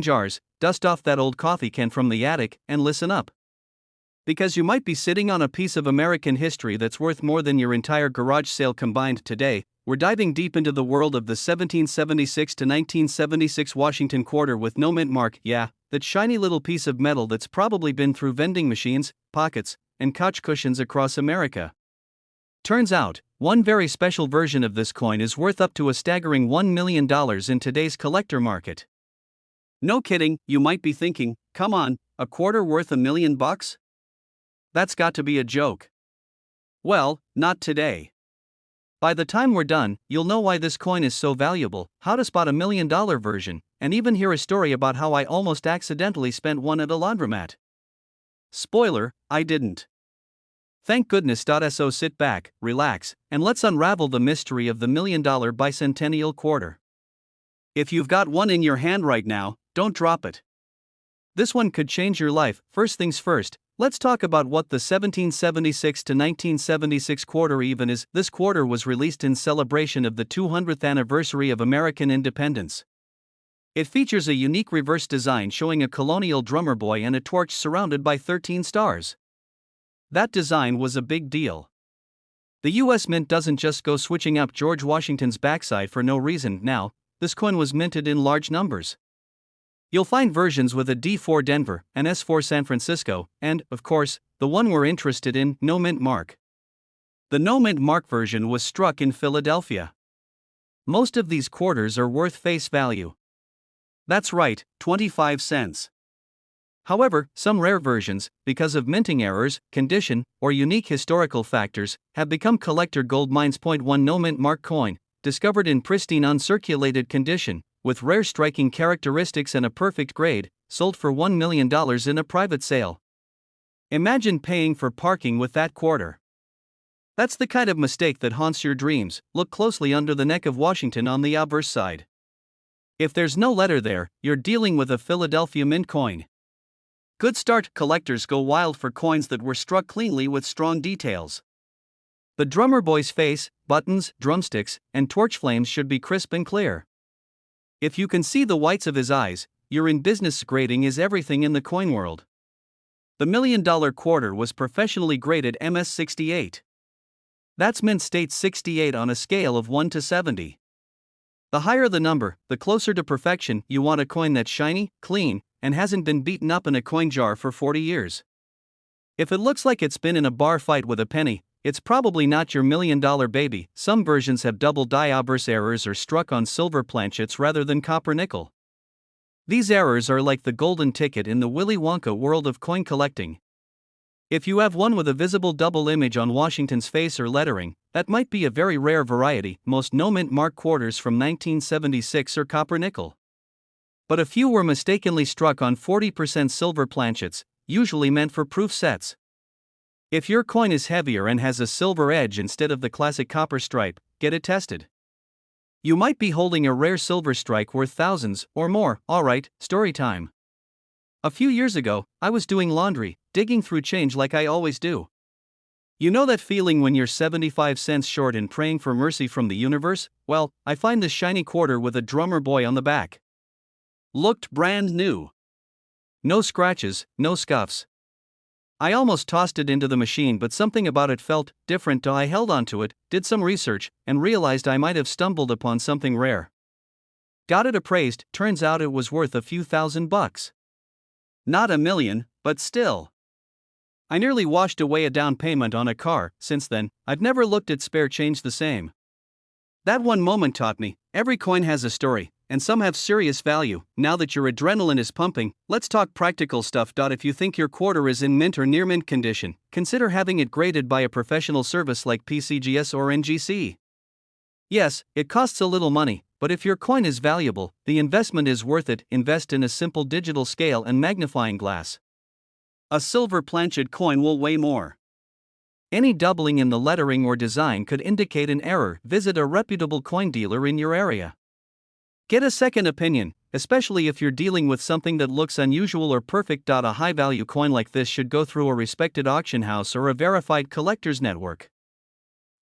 jars, dust off that old coffee can from the attic, and listen up. Because you might be sitting on a piece of American history that's worth more than your entire garage sale combined today. We're diving deep into the world of the 1776 to 1976 Washington quarter with no mint mark, yeah, that shiny little piece of metal that's probably been through vending machines, pockets, and couch cushions across America. Turns out, one very special version of this coin is worth up to a staggering $1 million in today's collector market. No kidding, you might be thinking, come on, a quarter worth $1 million? That's got to be a joke. Well, not today. By the time we're done, you'll know why this coin is so valuable, how to spot $1 million version, and even hear a story about how I almost accidentally spent one at a laundromat. Spoiler, I didn't. Thank goodness. So sit back, relax, and let's unravel the mystery of the $1 million bicentennial quarter. If you've got one in your hand right now, don't drop it. This one could change your life. First things first, let's talk about what the 1776 to 1976 quarter even is. This quarter was released in celebration of the 200th anniversary of American independence. It features a unique reverse design showing a colonial drummer boy and a torch surrounded by 13 stars. That design was a big deal. The US Mint doesn't just go switching up George Washington's backside for no reason. Now, this coin was minted in large numbers. You'll find versions with a D4 Denver, an S4 San Francisco, and, of course, the one we're interested in, no mint mark. The no mint mark version was struck in Philadelphia. Most of these quarters are worth face value. That's right, 25 cents. However, some rare versions, because of minting errors, condition, or unique historical factors, have become collector gold mines. One no mint mark coin, discovered in pristine uncirculated condition, with rare striking characteristics and a perfect grade, sold for $1 million in a private sale. Imagine paying for parking with that quarter. That's the kind of mistake that haunts your dreams. Look closely under the neck of Washington on the obverse side. If there's no letter there, you're dealing with a Philadelphia Mint coin. Good start. Collectors go wild for coins that were struck cleanly with strong details. The drummer boy's face, buttons, drumsticks, and torch flames should be crisp and clear. If you can see the whites of his eyes, you're in business. Grading is everything in the coin world. The $1 million quarter was professionally graded MS68. That's Mint State 68 on a scale of 1 to 70. The higher the number, the closer to perfection. You want a coin that's shiny, clean, and hasn't been beaten up in a coin jar for 40 years. If it looks like it's been in a bar fight with a penny, it's probably not your $1 million baby. Some versions have double die obverse errors or struck on silver planchets rather than copper nickel. These errors are like the golden ticket in the Willy Wonka world of coin collecting. If you have one with a visible double image on Washington's face or lettering, that might be a very rare variety. Most no mint mark quarters from 1976 are copper nickel. But a few were mistakenly struck on 40% silver planchets, usually meant for proof sets. If your coin is heavier and has a silver edge instead of the classic copper stripe, get it tested. You might be holding a rare silver strike worth thousands or more. Alright, story time. A few years ago, I was doing laundry, digging through change like I always do. You know that feeling when you're 75 cents short and praying for mercy from the universe? Well, I find this shiny quarter with a drummer boy on the back. Looked brand new. No scratches, no scuffs. I almost tossed it into the machine, but something about it felt different. I held onto it, did some research, and realized I might have stumbled upon something rare. Got it appraised. Turns out it was worth a few $1,000s. Not $1 million, but still. I nearly washed away a down payment on a car. Since then, I've never looked at spare change the same. That one moment taught me, every coin has a story, and some have serious value. Now that your adrenaline is pumping, let's talk practical stuff. If you think your quarter is in mint or near mint condition, consider having it graded by a professional service like PCGS or NGC. Yes, it costs a little money, but if your coin is valuable, the investment is worth it. Invest in a simple digital scale and magnifying glass. A silver planchet coin will weigh more. Any doubling in the lettering or design could indicate an error. Visit a reputable coin dealer in your area. Get a second opinion, especially if you're dealing with something that looks unusual or perfect. A high-value coin like this should go through a respected auction house or a verified collectors network.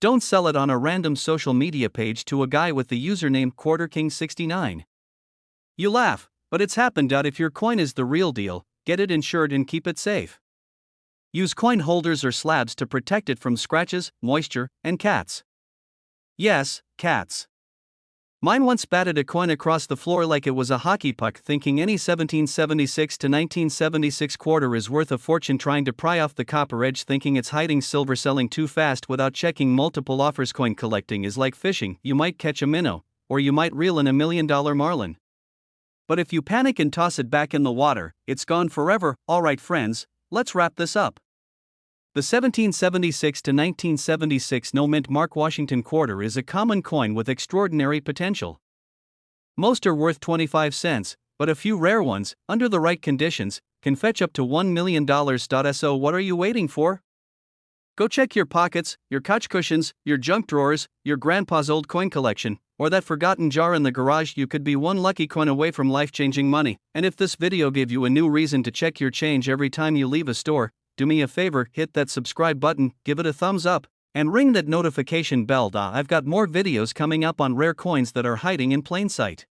Don't sell it on a random social media page to a guy with the username QuarterKing69. You laugh, But it's happened. If your coin is the real deal, get it insured and keep it safe. Use coin holders or slabs to protect it from scratches, moisture, and cats. Yes, cats. Mine once batted a coin across the floor like it was a hockey puck, thinking any 1776 to 1976 quarter is worth a fortune, trying to pry off the copper edge, thinking it's hiding silver, selling too fast without checking multiple offers. Coin collecting is like fishing. You might catch a minnow, or you might reel in $1 million marlin. But if you panic and toss it back in the water, it's gone forever. Alright friends, let's wrap this up. The 1776 to 1976 no-mint mark Washington quarter is a common coin with extraordinary potential. Most are worth 25 cents, but a few rare ones, under the right conditions, can fetch up to $1 million. So what are you waiting for? Go check your pockets, your couch cushions, your junk drawers, your grandpa's old coin collection, or that forgotten jar in the garage. You could be one lucky coin away from life-changing money. And if this video gave you a new reason to check your change every time you leave a store, do me a favor, hit that subscribe button, give it a thumbs up, and ring that notification bell. I've got more videos coming up on rare coins that are hiding in plain sight.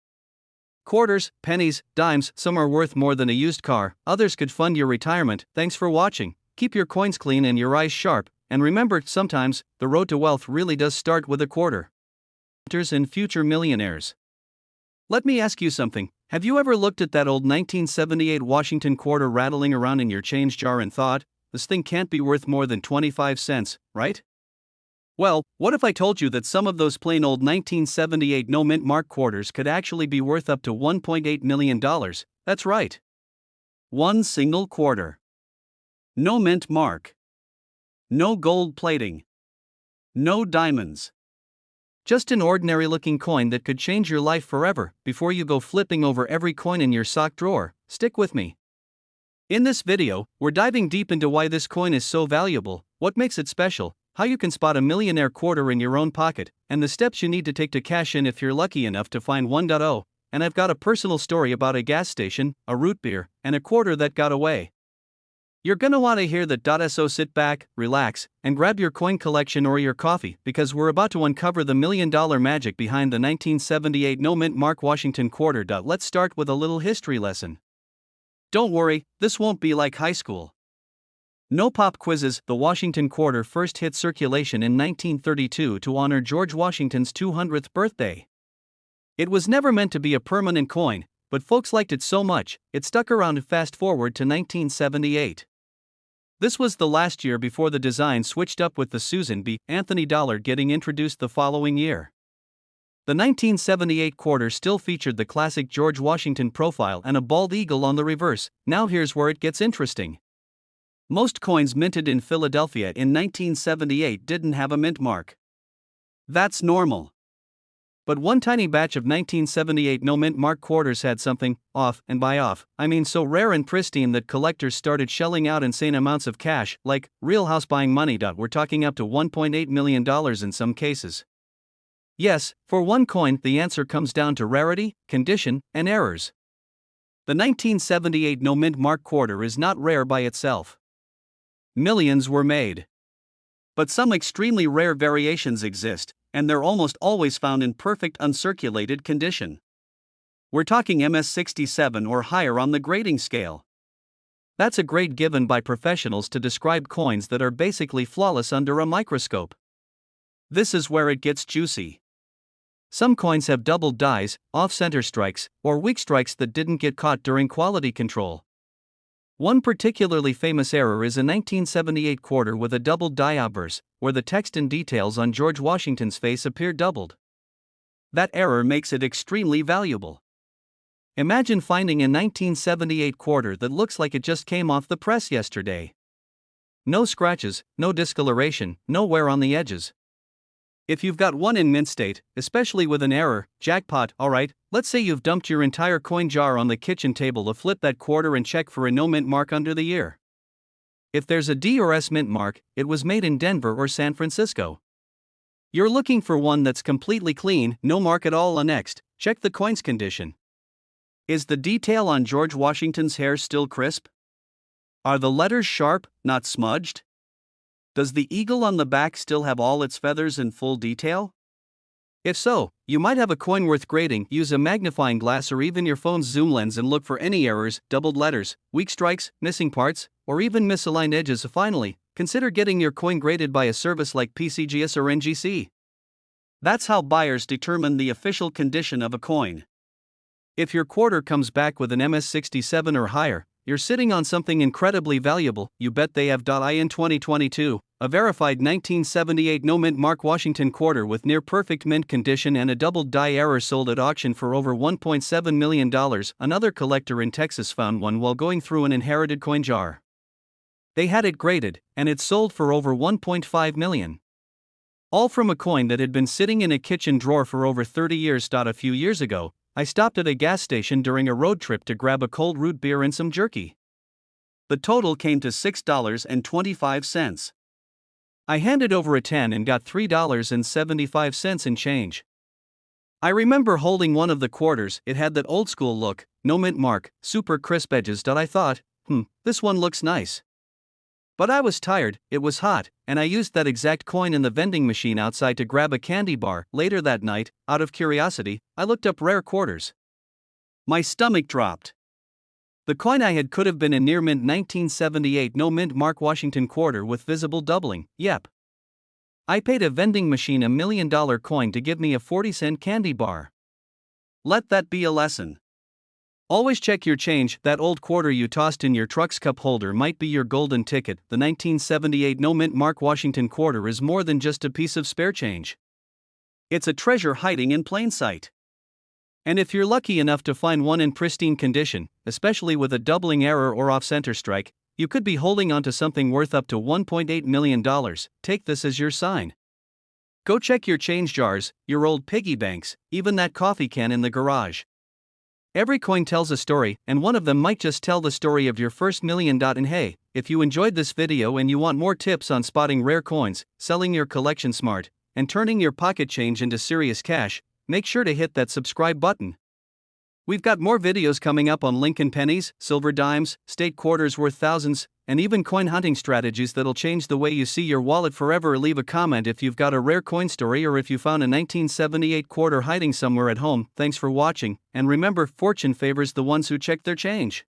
Quarters, pennies, dimes, some are worth more than a used car, others could fund your retirement. Thanks for watching. Keep your coins clean and your eyes sharp, and remember, sometimes, the road to wealth really does start with a quarter. And future millionaires. Let me ask you something. Have you ever looked at that old 1978 Washington quarter rattling around in your change jar and thought, this thing can't be worth more than 25 cents, right? Well, what if I told you that some of those plain old 1978 no-mint mark quarters could actually be worth up to $1.8 million? That's right. One single quarter. No mint mark. No gold plating. No diamonds. Just an ordinary looking coin that could change your life forever. Before you go flipping over every coin in your sock drawer, stick with me. In this video, we're diving deep into why this coin is so valuable, what makes it special, how you can spot a millionaire quarter in your own pocket, and the steps you need to take to cash in if you're lucky enough to find one. And I've got a personal story about a gas station, a root beer, and a quarter that got away. You're gonna want to hear that. So sit back, relax, and grab your coin collection or your coffee, because we're about to uncover the $1 million magic behind the 1978 no-mint mark Washington quarter. Let's start with a little history lesson. Don't worry, this won't be like high school. No pop quizzes. The Washington quarter first hit circulation in 1932 to honor George Washington's 200th birthday. It was never meant to be a permanent coin, but folks liked it so much, it stuck around. Fast forward to 1978. This was the last year before the design switched up, with the Susan B. Anthony dollar getting introduced the following year. The 1978 quarter still featured the classic George Washington profile and a bald eagle on the reverse. Now here's where it gets interesting. Most coins minted in Philadelphia in 1978 didn't have a mint mark. That's normal. But one tiny batch of 1978 no-mint mark quarters had something off, and by off, I mean so rare and pristine that collectors started shelling out insane amounts of cash, like real house buying money. We're talking up to $1.8 million in some cases. Yes, for one coin, the answer comes down to rarity, condition, and errors. The 1978 no-mint mark quarter is not rare by itself. Millions were made. But some extremely rare variations exist, and they're almost always found in perfect uncirculated condition. We're talking MS67 or higher on the grading scale. That's a grade given by professionals to describe coins that are basically flawless under a microscope. This is where it gets juicy. Some coins have doubled dies, off-center strikes, or weak strikes that didn't get caught during quality control. One particularly famous error is a 1978 quarter with a doubled die obverse, where the text and details on George Washington's face appear doubled. That error makes it extremely valuable. Imagine finding a 1978 quarter that looks like it just came off the press yesterday. No scratches, no discoloration, no wear on the edges. If you've got one in mint state, especially with an error, jackpot. Alright, let's say you've dumped your entire coin jar on the kitchen table to flip that quarter and check for a no mint mark under the ear. If there's a D or S mint mark, it was made in Denver or San Francisco. You're looking for one that's completely clean, no mark at all. Next, check the coin's condition. Is the detail on George Washington's hair still crisp? Are the letters sharp, not smudged? Does the eagle on the back still have all its feathers in full detail? If so, you might have a coin worth grading. Use a magnifying glass or even your phone's zoom lens and look for any errors, doubled letters, weak strikes, missing parts, or even misaligned edges. Finally, consider getting your coin graded by a service like PCGS or NGC. That's how buyers determine the official condition of a coin. If your quarter comes back with an MS67 or higher, you're sitting on something incredibly valuable. You bet they have. In 2022, a verified 1978 no mint mark Washington quarter with near perfect mint condition and a doubled die error sold at auction for over $1.7 million. Another collector in Texas found one while going through an inherited coin jar. They had it graded, and it sold for over $1.5 million. All from a coin that had been sitting in a kitchen drawer for over 30 years. A few years ago, I stopped at a gas station during a road trip to grab a cold root beer and some jerky. The total came to $6.25. I handed over a 10 and got $3.75 in change. I remember holding one of the quarters. It had that old school look, no mint mark, super crisp edges. I thought, this one looks nice. But I was tired, it was hot, and I used that exact coin in the vending machine outside to grab a candy bar. Later that night, out of curiosity, I looked up rare quarters. My stomach dropped. The coin I had could have been a near mint 1978 no mint mark Washington quarter with visible doubling. Yep. I paid a vending machine $1 million coin to give me a 40-cent candy bar. Let that be a lesson. Always check your change. That old quarter you tossed in your truck's cup holder might be your golden ticket. The 1978 no mint mark Washington quarter is more than just a piece of spare change. It's a treasure hiding in plain sight. And if you're lucky enough to find one in pristine condition, especially with a doubling error or off-center strike, you could be holding onto something worth up to $1.8 million. Take this as your sign. Go check your change jars, your old piggy banks, even that coffee can in the garage. Every coin tells a story, and one of them might just tell the story of your first million. And hey, if you enjoyed this video and you want more tips on spotting rare coins, selling your collection smart, and turning your pocket change into serious cash, make sure to hit that subscribe button. We've got more videos coming up on Lincoln pennies, silver dimes, state quarters worth thousands, and even coin hunting strategies that'll change the way you see your wallet forever. Leave a comment if you've got a rare coin story or if you found a 1978 quarter hiding somewhere at home. Thanks for watching, and remember, fortune favors the ones who check their change.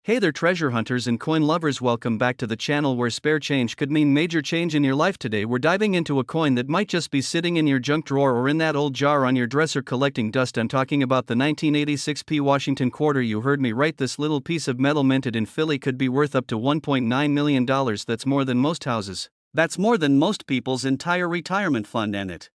Hey there treasure hunters and coin lovers, welcome back to the channel where spare change could mean major change in your life. Today we're diving into a coin that might just be sitting in your junk drawer or in that old jar on your dresser collecting dust. I'm talking about the 1986 P Washington quarter. You heard me right, this little piece of metal minted in Philly could be worth up to $1.9 million. That's more than most houses. That's more than most people's entire retirement fund, and it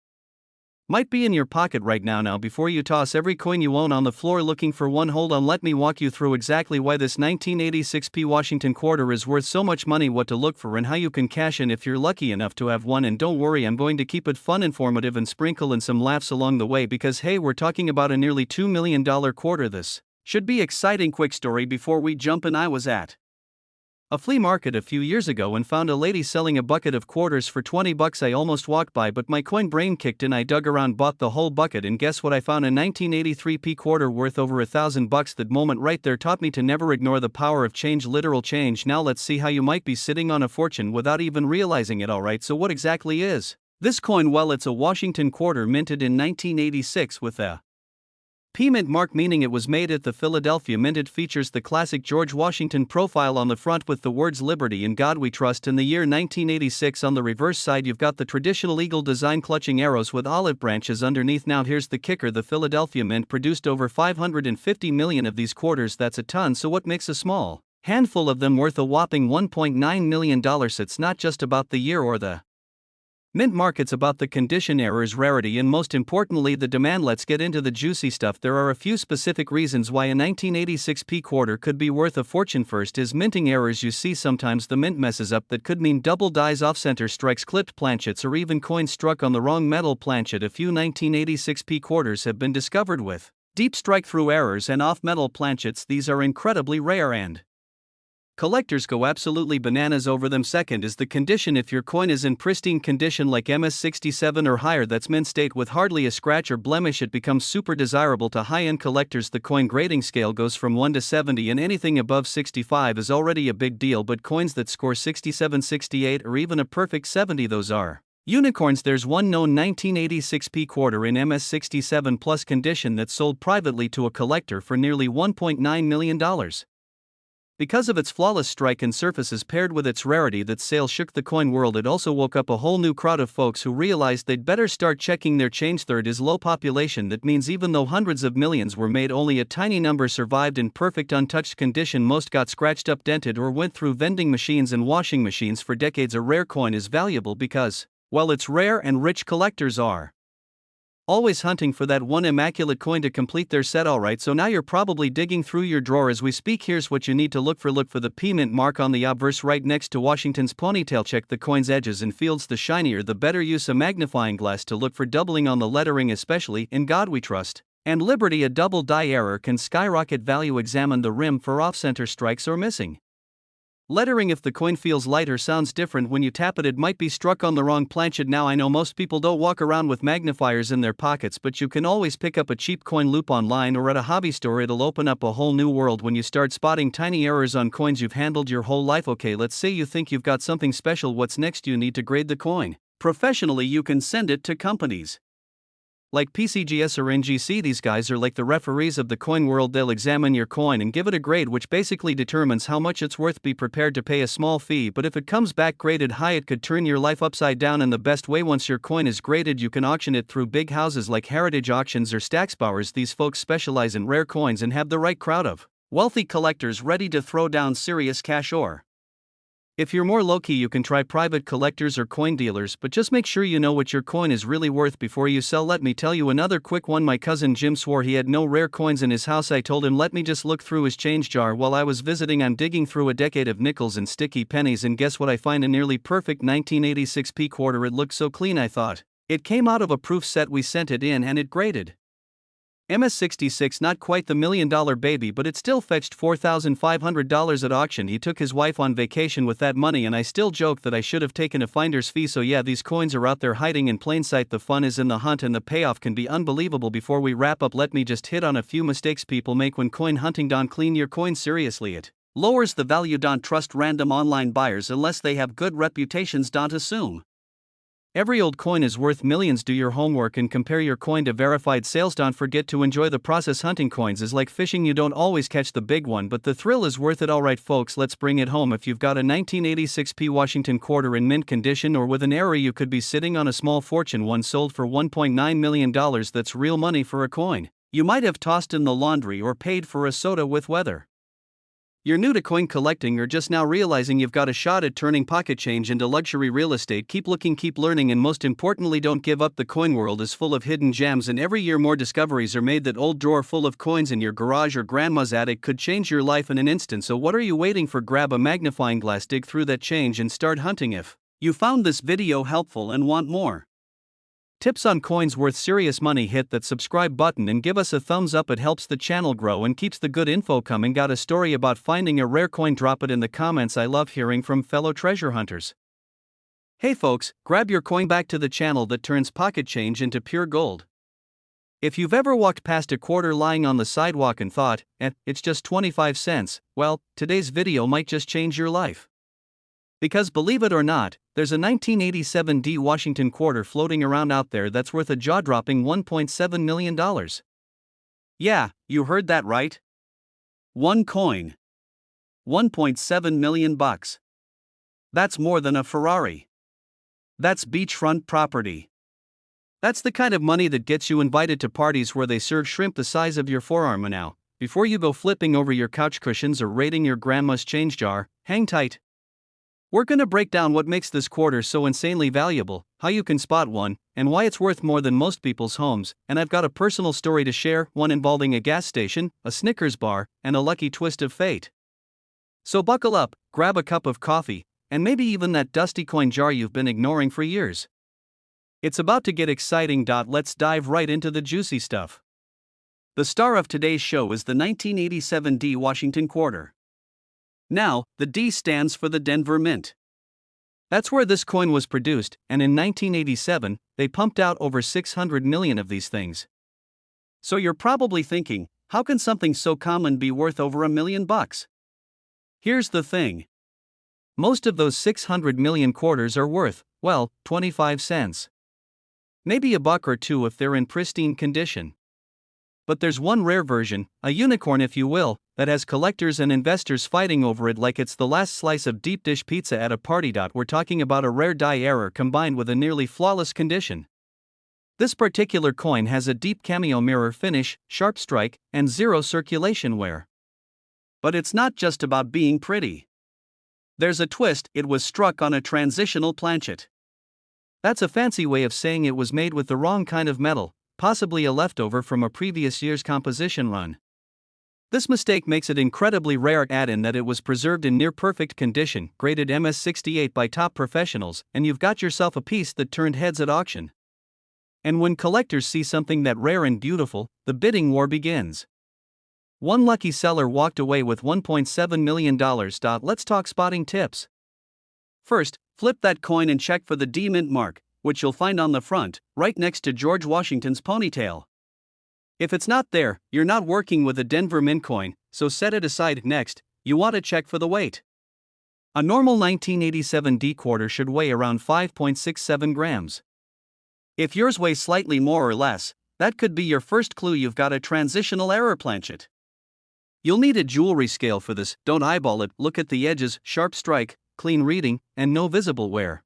might be in your pocket right now. Before you toss every coin you own on the floor looking for one, hold on, let me walk you through exactly why this 1986 P Washington quarter is worth so much money, what to look for, and how you can cash in if you're lucky enough to have one. And don't worry, I'm going to keep it fun, informative, and sprinkle in some laughs along the way, because hey, we're talking about a nearly $2 million quarter. This should be exciting. Quick story before we jump in. I was at a flea market a few years ago and found a lady selling a bucket of quarters for $20. I almost walked by, but my coin brain kicked in. I dug around, bought the whole bucket, and guess what? I found a 1983 P quarter worth over $1,000. That moment right there taught me to never ignore the power of change, literal change. Now let's see how you might be sitting on a fortune without even realizing it. Alright, so what exactly is this coin? Well, it's a Washington quarter minted in 1986 with a P mint mark, meaning it was made at the Philadelphia Mint. It features the classic George Washington profile on the front with the words "Liberty in God We Trust" in the year 1986. On the reverse side you've got the traditional eagle design clutching arrows with olive branches underneath. Now here's the kicker, the Philadelphia Mint produced over 550 million of these quarters. That's a ton. So what makes a small handful of them worth a whopping $1.9 million? It's not just about the year or the mint mark, it's about the condition, errors, rarity, and most importantly the demand. Let's get into the juicy stuff. There are a few specific reasons why a 1986 P quarter could be worth a fortune. First is minting errors. You see, sometimes the mint messes up. That could mean double dies, off-center strikes, clipped planchets, or even coins struck on the wrong metal planchet. A few 1986 P quarters have been discovered with deep strike-through errors and off-metal planchets. These are incredibly rare and collectors go absolutely bananas over them. Second is the condition. If your coin is in pristine condition like MS67 or higher, that's mint state with hardly a scratch or blemish, it becomes super desirable to high-end collectors. The coin grading scale goes from 1 to 70, and anything above 65 is already a big deal, but coins that score 67, 68, or even a perfect 70, those are Unicorns. There's one known 1986 P quarter in MS67 plus condition that sold privately to a collector for nearly $1.9 million. Because of its flawless strike and surfaces paired with its rarity, that sale shook the coin world. It also woke up a whole new crowd of folks who realized they'd better start checking their change. Third is low population. That means even though hundreds of millions were made, only a tiny number survived in perfect untouched condition. Most got scratched up, dented, or went through vending machines and washing machines for decades. A rare coin is valuable because, well, it's rare and rich collectors are always hunting for that one immaculate coin to complete their set. Alright, so now you're probably digging through your drawer as we speak. Here's what you need to look for. Look for the P mint mark on the obverse right next to Washington's ponytail. Check the coin's edges and fields. The shinier the better. Use a magnifying glass to look for doubling on the lettering, especially "In God We Trust" and "Liberty." A double die error can skyrocket value. Examine the rim for off-center strikes or missing lettering. If the coin feels light or sounds different when you tap it, it might be struck on the wrong planchet. Now I know most people don't walk around with magnifiers in their pockets, but you can always pick up a cheap coin loop online or at a hobby store. It'll open up a whole new world when you start spotting tiny errors on coins you've handled your whole life. Okay, let's say you think you've got something special. What's next? You need to grade the coin professionally. You can send it to companies like PCGS or NGC. These guys are like the referees of the coin world. They'll examine your coin and give it a grade, which basically determines how much it's worth. Be prepared to pay a small fee, but if it comes back graded high, it could turn your life upside down in the best way. Once your coin is graded, you can auction it through big houses like Heritage Auctions or Stacksbowers. These folks specialize in rare coins and have the right crowd of wealthy collectors ready to throw down serious cash. Or if you're more low-key, you can try private collectors or coin dealers, but just make sure you know what your coin is really worth before you sell. Let me tell you another quick one. My cousin Jim swore he had no rare coins in his house. I told him let me just look through his change jar. While I was visiting, I'm digging through a decade of nickels and sticky pennies, and guess what I find? A nearly perfect 1986 P quarter. It looked so clean I thought it came out of a proof set. We sent it in and it graded MS66. Not quite the $1 million baby, but it still fetched $4,500 at auction. He took his wife on vacation with that money, and I still joke that I should have taken a finder's fee. So yeah, these coins are out there hiding in plain sight. The fun is in the hunt, and the payoff can be unbelievable. Before we wrap up, let me just hit on a few mistakes people make when coin hunting. Don't clean your coin seriously. It lowers the value. Don't trust random online buyers unless they have good reputations. Don't assume every old coin is worth millions. Do your homework and compare your coin to verified sales. Don't forget to enjoy the process. Hunting coins is like fishing. You don't always catch the big one, but the thrill is worth it. Alright folks, let's bring it home. If you've got a 1986 P Washington quarter in mint condition or with an error, you could be sitting on a small fortune. One sold for $1.9 million. That's real money for a coin you might have tossed in the laundry or paid for a soda with. Whether you're new to coin collecting or just now realizing you've got a shot at turning pocket change into luxury real estate, keep looking, keep learning, and most importantly, don't give up. The coin world is full of hidden gems, and every year more discoveries are made. That old drawer full of coins in your garage or grandma's attic could change your life in an instant. So what are you waiting for? Grab a magnifying glass, dig through that change, and start hunting. If you found this video helpful and want more tips on coins worth serious money, hit that subscribe button and give us a thumbs up. It helps the channel grow and keeps the good info coming. Got a story about finding a rare coin? Drop it in the comments. I love hearing from fellow treasure hunters. Hey folks, grab your coin. Back to the channel that turns pocket change into pure gold. If you've ever walked past a quarter lying on the sidewalk and thought, it's just 25 cents, well, today's video might just change your life. Because believe it or not, there's a 1987 D Washington quarter floating around out there that's worth a jaw-dropping $1.7 million. Yeah, you heard that right. One coin. 1.7 million bucks. That's more than a Ferrari. That's beachfront property. That's the kind of money that gets you invited to parties where they serve shrimp the size of your forearm. Now, before you go flipping over your couch cushions or raiding your grandma's change jar, hang tight. We're gonna break down what makes this quarter so insanely valuable, how you can spot one, and why it's worth more than most people's homes. And I've got a personal story to share, one involving a gas station, a Snickers bar, and a lucky twist of fate. So buckle up, grab a cup of coffee, and maybe even that dusty coin jar you've been ignoring for years. It's about to get exciting. Let's dive right into the juicy stuff. The star of today's show is the 1987 D Washington quarter. Now, the D stands for the Denver Mint. That's where this coin was produced, and in 1987, they pumped out over 600 million of these things. So you're probably thinking, how can something so common be worth over $1 million? Here's the thing. Most of those 600 million quarters are worth, well, 25 cents. Maybe a buck or two if they're in pristine condition. But there's one rare version, a unicorn if you will, that has collectors and investors fighting over it like it's the last slice of deep dish pizza at a party. We're talking about a rare die error combined with a nearly flawless condition. This particular coin has a deep cameo mirror finish, sharp strike, and zero circulation wear. But it's not just about being pretty. There's a twist: it was struck on a transitional planchet. That's a fancy way of saying it was made with the wrong kind of metal, possibly a leftover from a previous year's composition run. This mistake makes it incredibly rare. Add in that it was preserved in near-perfect condition, graded MS68 by top professionals, and you've got yourself a piece that turned heads at auction. And when collectors see something that rare and beautiful, the bidding war begins. One lucky seller walked away with $1.7 million. Let's talk spotting tips. First, flip that coin and check for the D mint mark, which you'll find on the front, right next to George Washington's ponytail. If it's not there, you're not working with a Denver Mint coin, so set it aside. Next, you want to check for the weight. A normal 1987 D quarter should weigh around 5.67 grams. If yours weighs slightly more or less, that could be your first clue you've got a transitional error planchet. You'll need a jewelry scale for this. Don't eyeball it, look at the edges, sharp strike, clean reading, and no visible wear.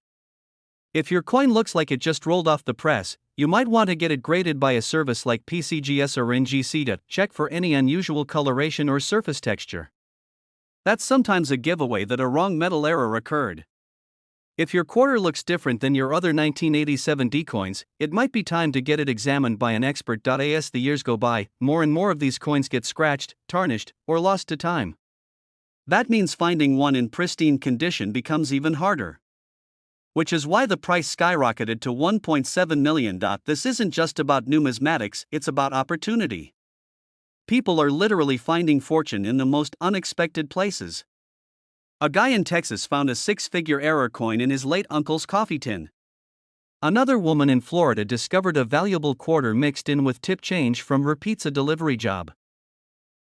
If your coin looks like it just rolled off the press, you might want to get it graded by a service like PCGS or NGC to check for any unusual coloration or surface texture. That's sometimes a giveaway that a wrong metal error occurred. If your quarter looks different than your other 1987 D coins, it might be time to get it examined by an expert. As the years go by, more and more of these coins get scratched, tarnished, or lost to time. That means finding one in pristine condition becomes even harder. Which is why the price skyrocketed to $1.7 million. This isn't just about numismatics, it's about opportunity. People are literally finding fortune in the most unexpected places. A guy in Texas found a six-figure error coin in his late uncle's coffee tin. Another woman in Florida discovered a valuable quarter mixed in with tip change from her pizza delivery job.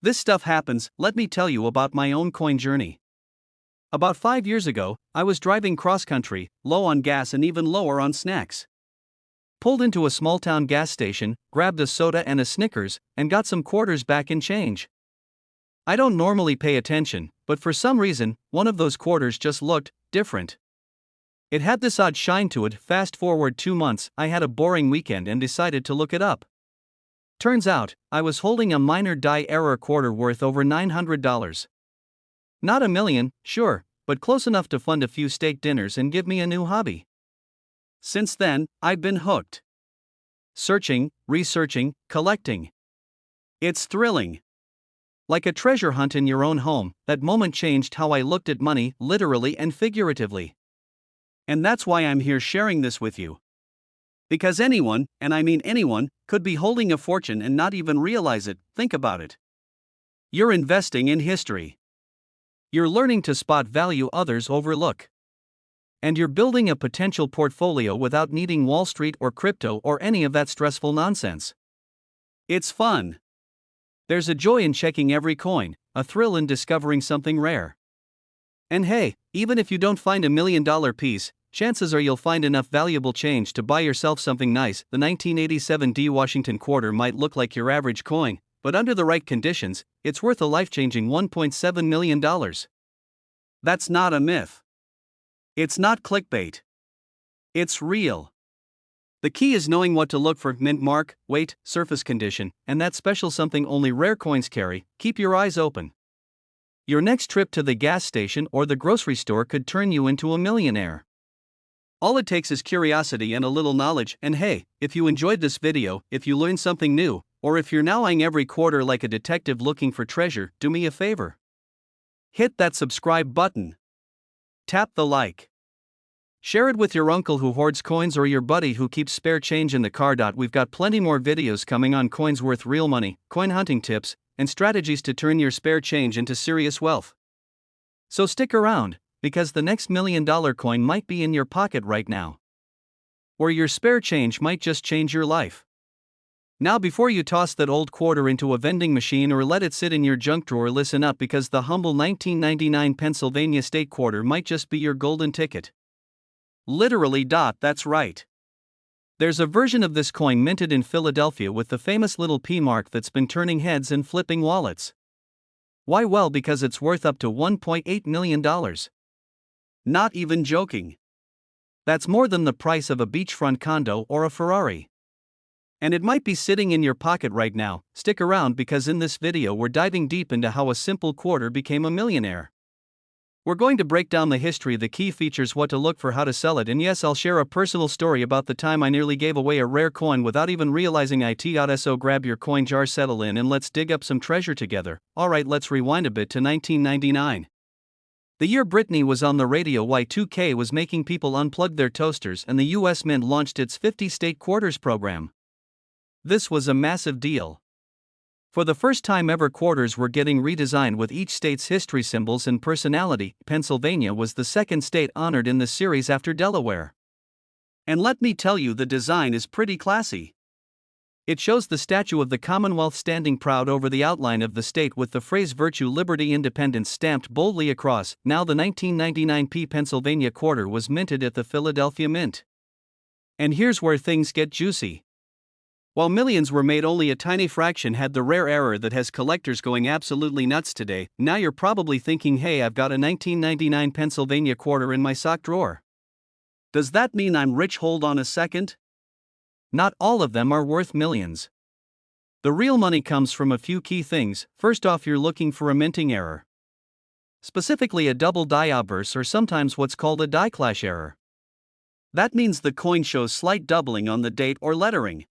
This stuff happens. Let me tell you about my own coin journey. About 5 years ago, I was driving cross-country, low on gas and even lower on snacks. Pulled into a small-town gas station, grabbed a soda and a Snickers, and got some quarters back in change. I don't normally pay attention, but for some reason, one of those quarters just looked different. It had this odd shine to it. Fast forward 2 months, I had a boring weekend and decided to look it up. Turns out, I was holding a minor die error quarter worth over $900. Not a million, sure, but close enough to fund a few steak dinners and give me a new hobby. Since then, I've been hooked. Searching, researching, collecting. It's thrilling. Like a treasure hunt in your own home, that moment changed how I looked at money, literally and figuratively. And that's why I'm here sharing this with you. Because anyone, and I mean anyone, could be holding a fortune and not even realize it. Think about it. You're investing in history. You're learning to spot value others overlook. And you're building a potential portfolio without needing Wall Street or crypto or any of that stressful nonsense. It's fun. There's a joy in checking every coin, a thrill in discovering something rare. And hey, even if you don't find $1 million piece, chances are you'll find enough valuable change to buy yourself something nice. The 1987 D Washington quarter might look like your average coin, but under the right conditions, it's worth a life-changing $1.7 million. That's not a myth. It's not clickbait. It's real. The key is knowing what to look for: mint mark, weight, surface condition, and that special something only rare coins carry. Keep your eyes open. Your next trip to the gas station or the grocery store could turn you into a millionaire. All it takes is curiosity and a little knowledge. And hey, if you enjoyed this video, if you learned something new, or if you're now eyeing every quarter like a detective looking for treasure, do me a favor. Hit that subscribe button. Tap the like. Share it with your uncle who hoards coins or your buddy who keeps spare change in the car. We've got plenty more videos coming on coins worth real money, coin hunting tips, and strategies to turn your spare change into serious wealth. So stick around, because the next $1 million coin might be in your pocket right now. Or your spare change might just change your life. Now, before you toss that old quarter into a vending machine or let it sit in your junk drawer, listen up, because the humble 1999 Pennsylvania state quarter might just be your golden ticket. Literally. That's right. There's a version of this coin minted in Philadelphia with the famous little P mark that's been turning heads and flipping wallets. Why? Well, because it's worth up to $1.8 million. Not even joking. That's more than the price of a beachfront condo or a Ferrari. And it might be sitting in your pocket right now. Stick around, because in this video we're diving deep into how a simple quarter became a millionaire. We're going to break down the history, the key features, what to look for, how to sell it, and yes, I'll share a personal story about the time I nearly gave away a rare coin without even realizing it. So grab your coin jar, settle in, and let's dig up some treasure together. Alright, let's rewind a bit to 1999. The year Britney was on the radio, Y2K was making people unplug their toasters, and the US Mint launched its 50-state quarters program. This was a massive deal. For the first time ever, quarters were getting redesigned with each state's history, symbols, and personality. Pennsylvania was the second state honored in the series after Delaware. And let me tell you, the design is pretty classy. It shows the statue of the Commonwealth standing proud over the outline of the state with the phrase virtue, liberty, independence stamped boldly across. Now, the 1999 Pennsylvania quarter was minted at the Philadelphia Mint. And here's where things get juicy. While millions were made, only a tiny fraction had the rare error that has collectors going absolutely nuts today. Now you're probably thinking, hey, I've got a 1999 Pennsylvania quarter in my sock drawer. Does that mean I'm rich? Hold on a second. Not all of them are worth millions. The real money comes from a few key things. First off, you're looking for a minting error. Specifically, a double die obverse, or sometimes what's called a die clash error. That means the coin shows slight doubling on the date or lettering.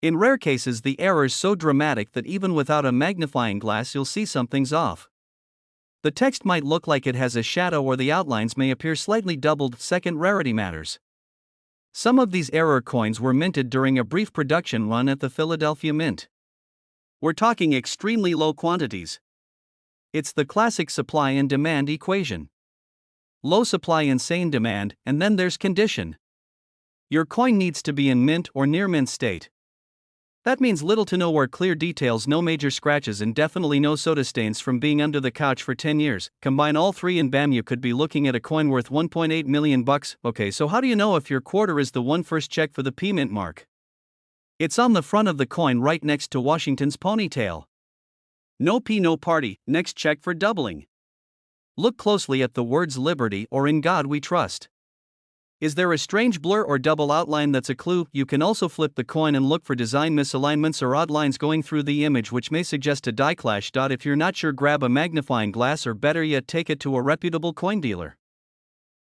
In rare cases, the error's so dramatic that even without a magnifying glass you'll see something's off. The text might look like it has a shadow, or the outlines may appear slightly doubled. Second, rarity matters. Some of these error coins were minted during a brief production run at the Philadelphia Mint. We're talking extremely low quantities. It's the classic supply and demand equation. Low supply, insane demand, and then there's condition. Your coin needs to be in mint or near mint state. That means little to no or clear details, no major scratches, and definitely no soda stains from being under the couch for 10 years. Combine all three and bam, you could be looking at a coin worth $1.8 million. Okay, so how do you know if your quarter is the one? First, check for the P Mint mark. It's on the front of the coin right next to Washington's ponytail. No P, no party. Next, check for doubling. Look closely at the words liberty or in God we trust. Is there a strange blur or double outline? That's a clue. You can also flip the coin and look for design misalignments or odd lines going through the image, which may suggest a die clash. If you're not sure, grab a magnifying glass, or better yet, take it to a reputable coin dealer.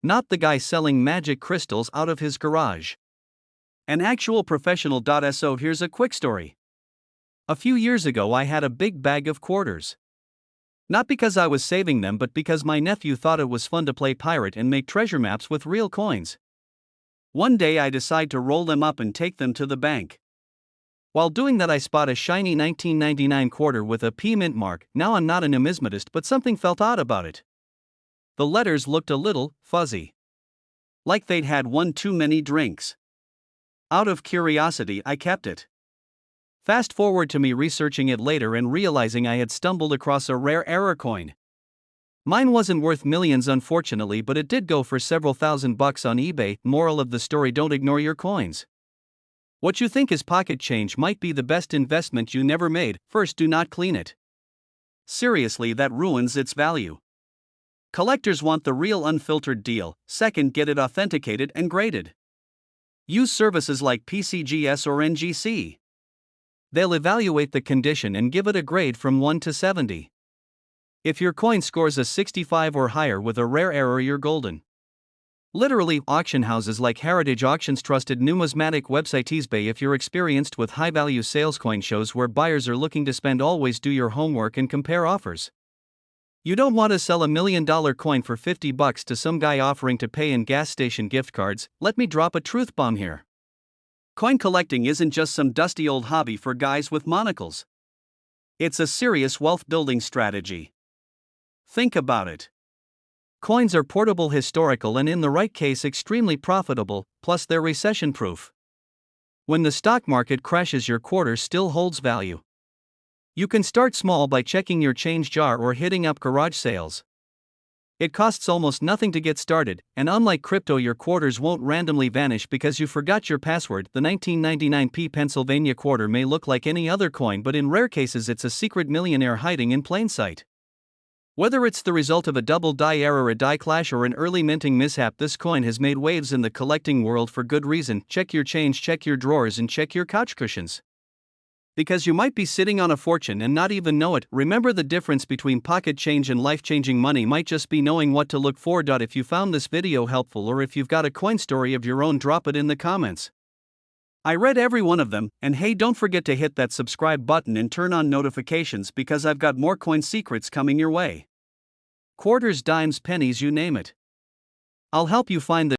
Not the guy selling magic crystals out of his garage. An actual professional. So here's a quick story. A few years ago, I had a big bag of quarters. Not because I was saving them, but because my nephew thought it was fun to play pirate and make treasure maps with real coins. One day I decide to roll them up and take them to the bank. While doing that, I spot a shiny 1999 quarter with a P Mint mark. Now, I'm not a numismatist, but something felt odd about it. The letters looked a little fuzzy. Like they'd had one too many drinks. Out of curiosity, I kept it. Fast forward to me researching it later and realizing I had stumbled across a rare error coin. Mine wasn't worth millions, unfortunately, but it did go for several $1,000s on eBay. Moral of the story: don't ignore your coins. What you think is pocket change might be the best investment you never made. First, do not clean it. Seriously, that ruins its value. Collectors want the real unfiltered deal. Second, get it authenticated and graded. Use services like PCGS or NGC. They'll evaluate the condition and give it a grade from 1 to 70. If your coin scores a 65 or higher with a rare error, you're golden. Literally. Auction houses like Heritage Auctions, trusted numismatic website eBay. If you're experienced with high-value sales, coin shows where buyers are looking to spend. Always do your homework and compare offers. You don't want to sell $1 million coin for $50 to some guy offering to pay in gas station gift cards. Let me drop a truth bomb here. Coin collecting isn't just some dusty old hobby for guys with monocles. It's a serious wealth-building strategy. Think about it. Coins are portable, historical, and in the right case extremely profitable, plus they're recession-proof. When the stock market crashes, your quarter still holds value. You can start small by checking your change jar or hitting up garage sales. It costs almost nothing to get started, and unlike crypto, your quarters won't randomly vanish because you forgot your password. The 1999p Pennsylvania quarter may look like any other coin, but in rare cases it's a secret millionaire hiding in plain sight. Whether it's the result of a double die error, a die clash, or an early minting mishap, this coin has made waves in the collecting world for good reason. Check your change, check your drawers, and check your couch cushions. Because you might be sitting on a fortune and not even know it. Remember, the difference between pocket change and life-changing money might just be knowing what to look for. If you found this video helpful, or if you've got a coin story of your own, drop it in the comments. I read every one of them, and hey, don't forget to hit that subscribe button and turn on notifications because I've got more coin secrets coming your way. Quarters, dimes, pennies, you name it. I'll help you find the